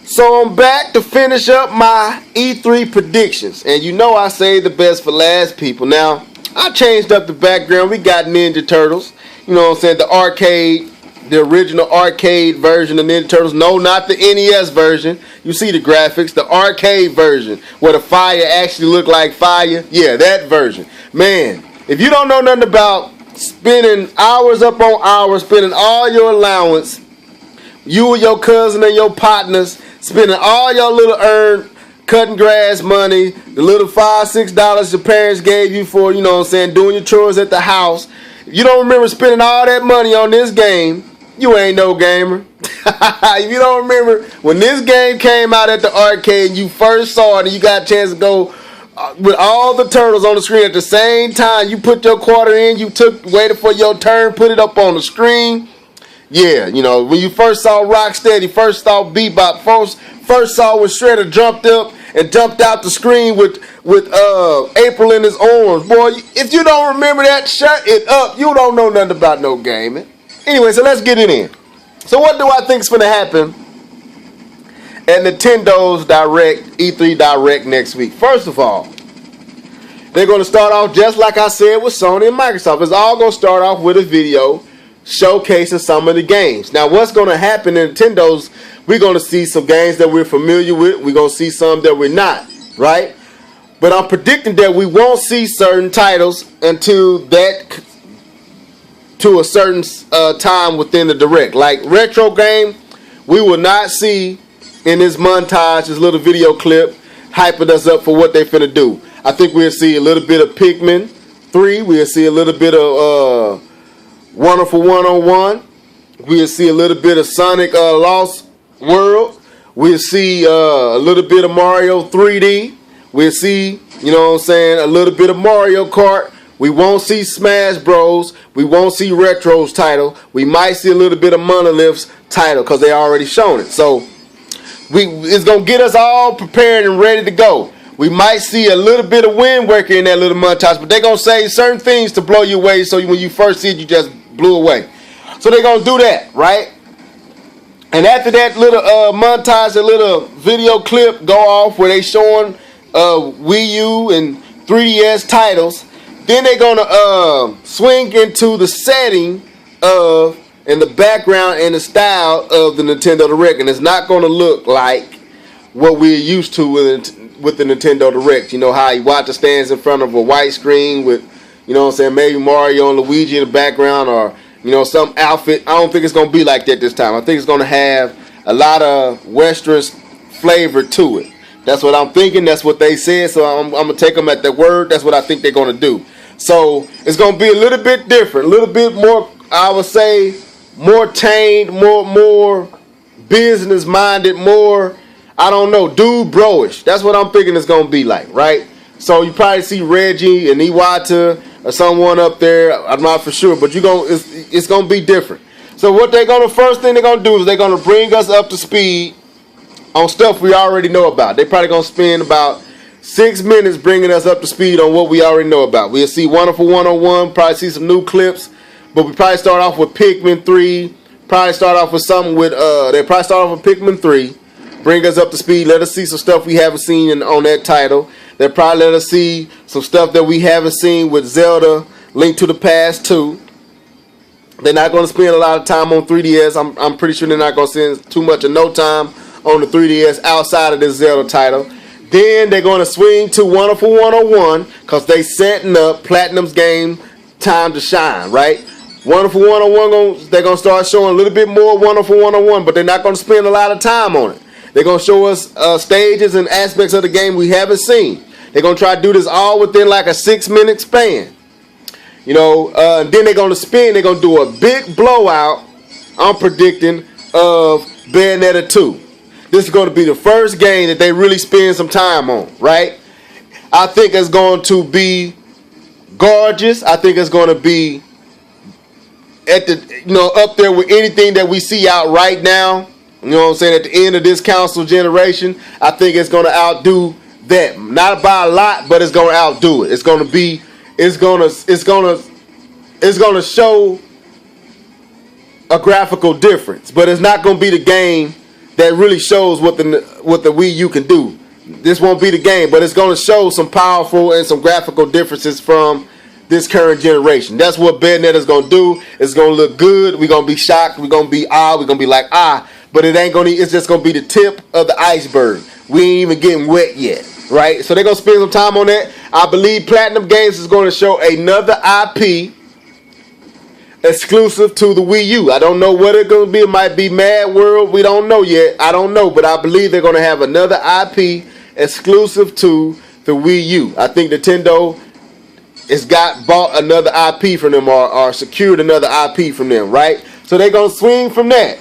So I'm back to finish up my E3 predictions. And you know I saved the best for last, people. Now, I changed up the background. We got Ninja Turtles. You know what I'm saying? The arcade, the original arcade version of Ninja Turtles. No, not the NES version. You see the graphics. The arcade version where the fire actually looked like fire. Yeah, that version. Man, if you don't know nothing about spending hours upon hours, spending all your allowance, you and your cousin and your partners spending all your little earned cutting grass money, the little $5-6 your parents gave you for, you know what I'm saying, doing your chores at the house. If you don't remember spending all that money on this game, you ain't no gamer. If you don't remember when this game came out at the arcade and you first saw it and you got a chance to go with all the turtles on the screen at the same time, you put your quarter in, waited for your turn, put it up on the screen. Yeah, you know, when you first saw Rocksteady, first saw Bebop, first saw when Shredder jumped up and jumped out the screen with April in his arms. Boy, if you don't remember that, shut it up. You don't know nothing about no gaming. Anyway, so let's get it in. So what do I think is going to happen at Nintendo's E3 Direct next week? First of all, they're going to start off just like I said with Sony and Microsoft. It's all going to start off with a video showcasing some of the games. Now, what's going to happen in Nintendo's, we're going to see some games that we're familiar with. We're going to see some that we're not, right? But I'm predicting that we won't see certain titles until to a certain time within the Direct. Like retro game, we will not see in this montage, this little video clip, hyping us up for what they're finna do. I think we'll see a little bit of Pikmin 3. We'll see a little bit of Wonderful 101. We'll see a little bit of Sonic Lost World. We'll see a little bit of Mario 3D. We'll see, you know what I'm saying, a little bit of Mario Kart. We won't see Smash Bros. We won't see Retro's title. We might see a little bit of Monolith's title because they already shown it. So it's going to get us all prepared and ready to go. We might see a little bit of Wind Waker in that little montage, but they're going to say certain things to blow you away so when you first see it, you just blew away. So they're going to do that, right? And after that little montage, a little video clip go off where they showing Wii U and 3DS titles, then they're going to swing into the setting of, and the background and the style of the Nintendo Direct. And it's not going to look like what we're used to with the Nintendo Direct. You know how Iwata stands in front of a white screen with, you know what I'm saying, maybe Mario and Luigi in the background, or, you know, some outfit. I don't think it's going to be like that this time. I think it's going to have a lot of Western flavor to it. That's what I'm thinking. That's what they said. So I'm going to take them at their word. That's what I think they're going to do. So it's going to be a little bit different, a little bit more, I would say, more tamed, more business-minded, more, I don't know, dude bro-ish. That's what I'm thinking it's going to be like, right? So you probably see Reggie and Iwata or someone up there. I'm not for sure, but it's going to be different. So what first thing they're going to do is they're going to bring us up to speed on stuff we already know about. They're probably going to spend about 6 minutes bringing us up to speed on what we already know about. We'll see Wonderful 101, probably see some new clips, but we probably start off with Pikmin 3, probably start off with something with, they probably start off with Pikmin 3, bring us up to speed, let us see some stuff we haven't seen on that title. They'll probably let us see some stuff that we haven't seen with Zelda, Link to the Past 2. They're not going to spend a lot of time on 3DS. I'm pretty sure they're not going to spend too much of no time on the 3DS outside of this Zelda title. Then they're going to swing to Wonderful 101 because they setting up Platinum's game time to shine, right? Wonderful 101, they're going to start showing a little bit more Wonderful 101, but they're not going to spend a lot of time on it. They're going to show us stages and aspects of the game we haven't seen. They're going to try to do this all within like a 6-minute span. You know, then they're going to do a big blowout, I'm predicting, of Bayonetta 2. This is going to be the first game that they really spend some time on, right? I think it's going to be gorgeous. I think it's going to be at the, you know, up there with anything that we see out right now. You know what I'm saying? At the end of this console generation, I think it's going to outdo that. Not by a lot, but it's going to outdo it. It's going to show a graphical difference, but it's not going to be the game that really shows what the Wii U can do. This won't be the game, but it's going to show some powerful and some graphical differences from this current generation. That's what Bayonetta is going to do. It's going to look good. We're going to be shocked. We're going to be We're going to be like, but it ain't going to, it's just going to be the tip of the iceberg. We ain't even getting wet yet, right? So they're going to spend some time on that. I believe Platinum Games is going to show another IP exclusive to the Wii U. I don't know what it's going to be. It might be Mad World. We don't know yet. I don't know, but I believe they're going to have another IP exclusive to the Wii U. I think Nintendo has bought another IP from them or secured another IP from them, right? So they're going to swing from that.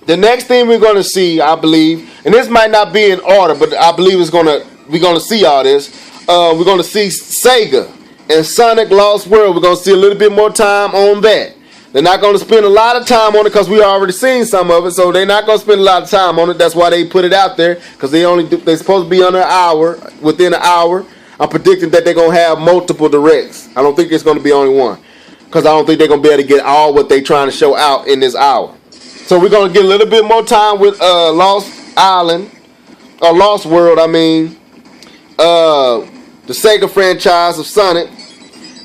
The next thing we're going to see, I believe, and this might not be in order, but I believe we're going to see all this. We're going to see Sega and Sonic Lost World. We're going to see a little bit more time on that. They're not going to spend a lot of time on it because we already seen some of it, so they're not going to spend a lot of time on it. That's why they put it out there, because they're supposed to be under an hour, within an hour. I'm predicting that they're going to have multiple directs. I don't think it's going to be only one, because I don't think they're going to be able to get all what they're trying to show out in this hour. So we're going to get a little bit more time with Lost World, the Sega franchise of Sonic.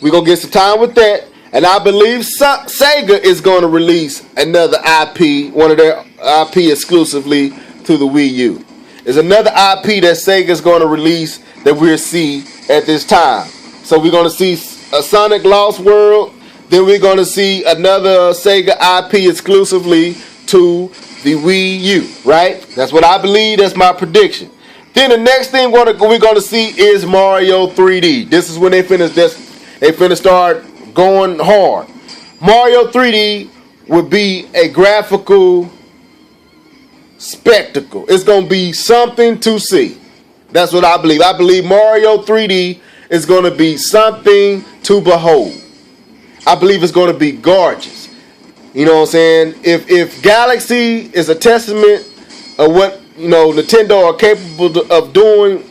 We're going to get some time with that. And I believe Sega is going to release another IP, one of their IP exclusively to the Wii U. There's another IP that Sega is going to release that we'll see at this time. So we're going to see a Sonic Lost World. Then we're going to see another Sega IP exclusively to the Wii U, right? That's what I believe. That's my prediction. Then the next thing we're going to see is Mario 3D. This is when they finna start going hard. Mario 3D would be a graphical spectacle. It's going to be something to see. That's what I believe. I believe Mario 3D is going to be something to behold. I believe it's going to be gorgeous. You know what I'm saying? If Galaxy is a testament of what Nintendo are capable of doing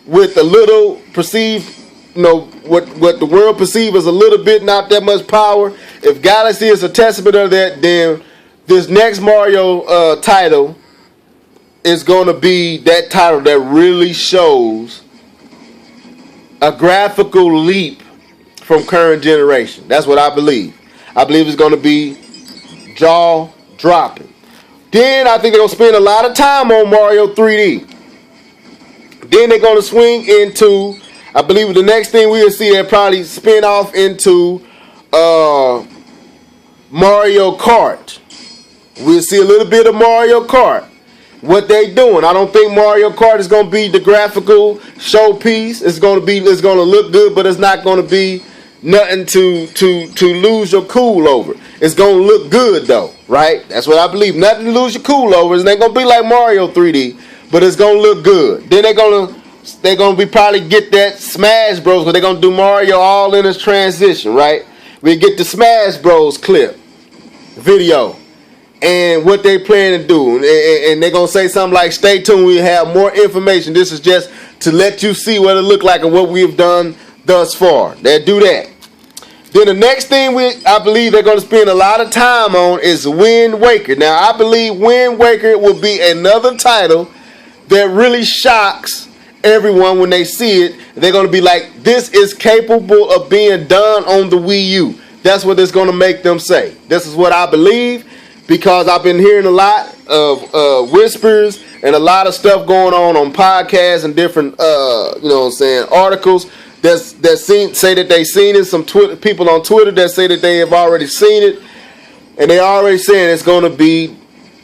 with a little perceived, what the world perceives as a little bit, not that much power. If Galaxy is a testament of that, then this next Mario title is going to be that title that really shows a graphical leap from current generation. That's what I believe. I believe it's going to be jaw-dropping. Then I think they're going to spend a lot of time on Mario 3D. Then they're going to swing into, I believe the next thing we'll see, they'll probably spin off into Mario Kart. We'll see a little bit of Mario Kart. What they doing? I don't think Mario Kart is going to be the graphical showpiece. It's going to look good, but it's not going to be nothing to lose your cool over. It's going to look good though, right? That's what I believe. Nothing to lose your cool over. It's not going to be like Mario 3D, but it's going to look good. Then they're going to be probably get that Smash Bros, because they're going to do Mario all in its transition, right? We get the Smash Bros clip video and what they plan to do, and they're going to say something like, stay tuned, we have more information. This is just to let you see what it look like and what we've done thus far. They'll do that. Then the next thing I believe they're going to spend a lot of time on is Wind Waker. Now I believe Wind Waker will be another title that really shocks everyone when they see it. They're going to be like, this is capable of being done on the Wii U. That's what it's going to make them say. This is what I believe, because I've been hearing a lot of whispers and a lot of stuff going on podcasts and different articles that say that they've seen it. Some people on Twitter that say that they have already seen it, and they already saying it's going to be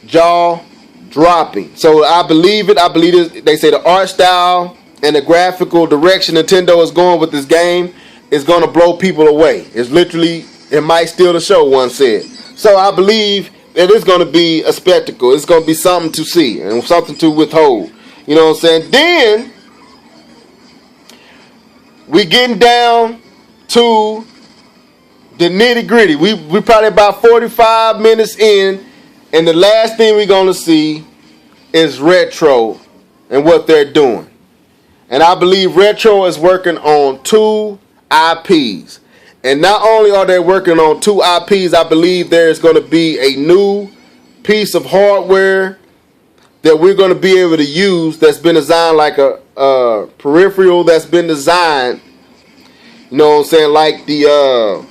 jaw-dropping. So I believe it. I believe it. They say the art style and the graphical direction Nintendo is going with this game is going to blow people away. It's literally, it might steal the show, one said. So I believe that it's going to be a spectacle. It's going to be something to see and something to withhold. You know what I'm saying? Then we getting down to the nitty gritty. We probably about 45 minutes in, and the last thing we're going to see is Retro and what they're doing. And I believe Retro is working on 2 IPs. And not only are they working on 2 IPs, I believe there's going to be a new piece of hardware that we're going to be able to use that's been designed like a peripheral that's been designed, you know what I'm saying, like the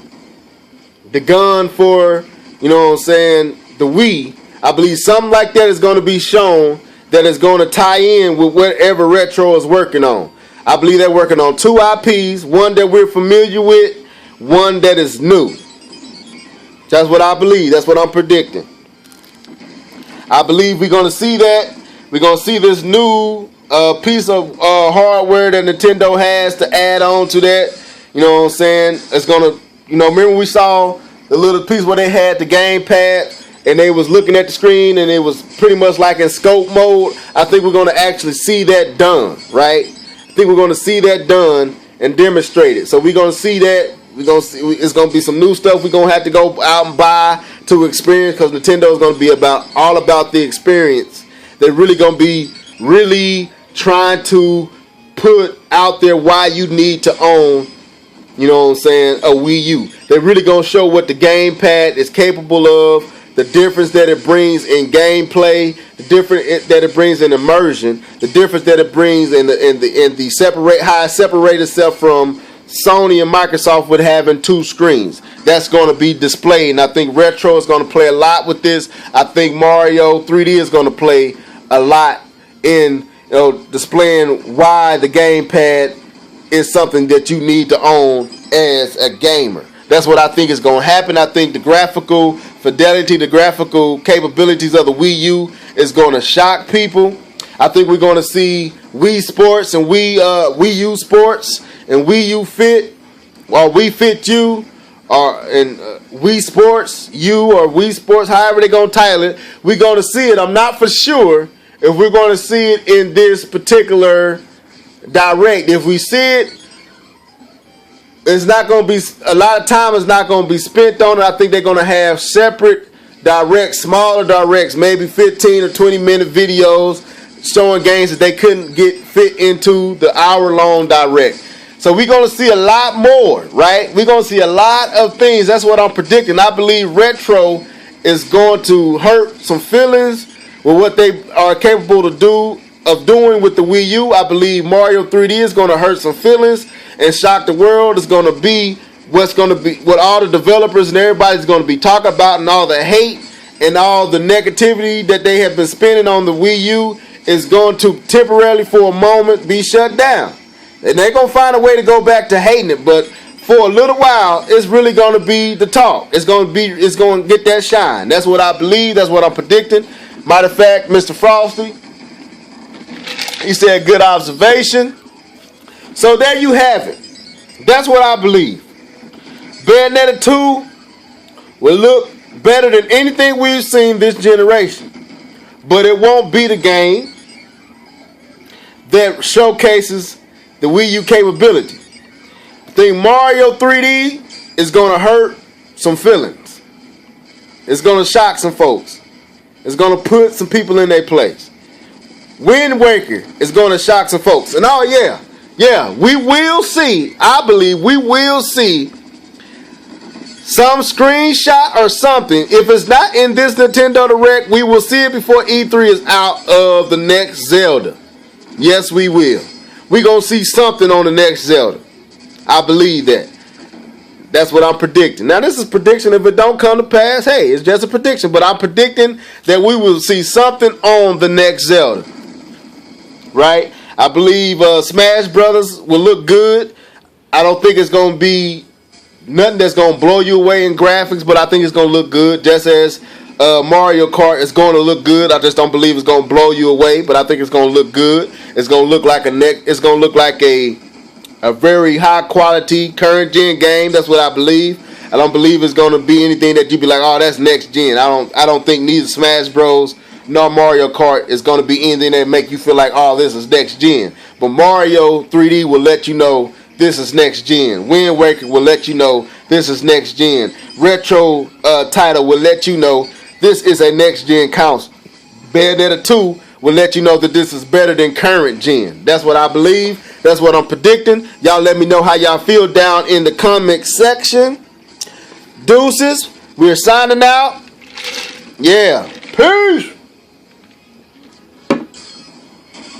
gun for, you know what I'm saying, the Wii. I believe something like that is going to be shown that is going to tie in with whatever Retro is working on. I believe they're working on 2 IPs, one that we're familiar with, one that is new. That's what I believe. That's what I'm predicting. I believe we're going to see that. We're going to see this new piece of hardware that Nintendo has to add on to that. You know what I'm saying? It's going to, you know, remember we saw the little piece where they had the gamepad and they was looking at the screen and it was pretty much like in scope mode. I think we're going to actually see that done, right? I think we're going to see that done and demonstrated. So we're going to see that. We're going to see, it's going to be some new stuff we're going to have to go out and buy to experience, because Nintendo is going to be all about the experience. They're really going to be really trying to put out there why you need to own, you know what I'm saying, a Wii U. They're really going to show what the gamepad is capable of, the difference that it brings in gameplay, the difference that it brings in immersion, the difference that it brings in the separate, how it separates itself from Sony and Microsoft with having 2 screens. That's going to be displayed, and I think Retro is going to play a lot with this. I think Mario 3D is going to play a lot in, you know, displaying why the gamepad is something that you need to own as a gamer. That's what I think is going to happen. I think the graphical fidelity, the graphical capabilities of the Wii U is going to shock people. I think we're going to see Wii Sports and Wii U Sports and Wii U Fit, or Wii Fit U, or Wii Sports U, or Wii Sports, however they're going to title it. We're going to see it. I'm not for sure if we're going to see it in this particular direct. If we see it, it's not going to be, a lot of time is not going to be spent on it. I think they're going to have separate directs, smaller directs, maybe 15 or 20 minute videos showing games that they couldn't get fit into the hour-long direct. So we're going to see a lot more, right? We're going to see a lot of things. That's what I'm predicting. I believe Retro is going to hurt some feelings with what they are capable of doing with the Wii U. I believe Mario 3D is going to hurt some feelings and shock the world. It's going to be what all the developers and everybody's going to be talking about, and all the hate and all the negativity that they have been spending on the Wii U is going to temporarily, for a moment, be shut down. And they're going to find a way to go back to hating it, but for a little while, it's really going to be the talk. It's going to get that shine. That's what I believe. That's what I'm predicting. Matter of fact, Mr. Frosty, he said good observation. So there you have it. That's what I believe. Bayonetta 2 will look better than anything we've seen this generation, but it won't be the game that showcases the Wii U capability. I think Mario 3D is going to hurt some feelings. It's going to shock some folks. It's going to put some people in their place. Wind Waker is going to shock some folks. And oh yeah, we will see, I believe we will see some screenshot or something. If it's not in this Nintendo Direct, we will see it before E3 is out of the next Zelda. Yes, we will. We're going to see something on the next Zelda. I believe that. That's what I'm predicting. Now, this is prediction. If it don't come to pass, hey, it's just a prediction. But I'm predicting that we will see something on the next Zelda. Right? I believe Smash Brothers will look good. I don't think it's going to be nothing that's going to blow you away in graphics, but I think it's going to look good. Just as Mario Kart is going to look good. I just don't believe it's going to blow you away, but I think it's going to look good. It's going to look like it's going to look like a very high quality current gen game. That's what I believe. I don't believe it's going to be anything that you be like, oh, that's next gen. I don't think neither Smash Bros nor Mario Kart is going to be anything that make you feel like, oh, this is next gen. But Mario 3D will let you know this is next gen. Wind Waker will let you know this is next gen. Retro title will let you know this is a next gen console. Bayonetta 2 will let you know that this is better than current gen. That's what I believe. That's what I'm predicting. Y'all let me know how y'all feel down in the comment section. Deuces. We're signing out. Yeah. Peace.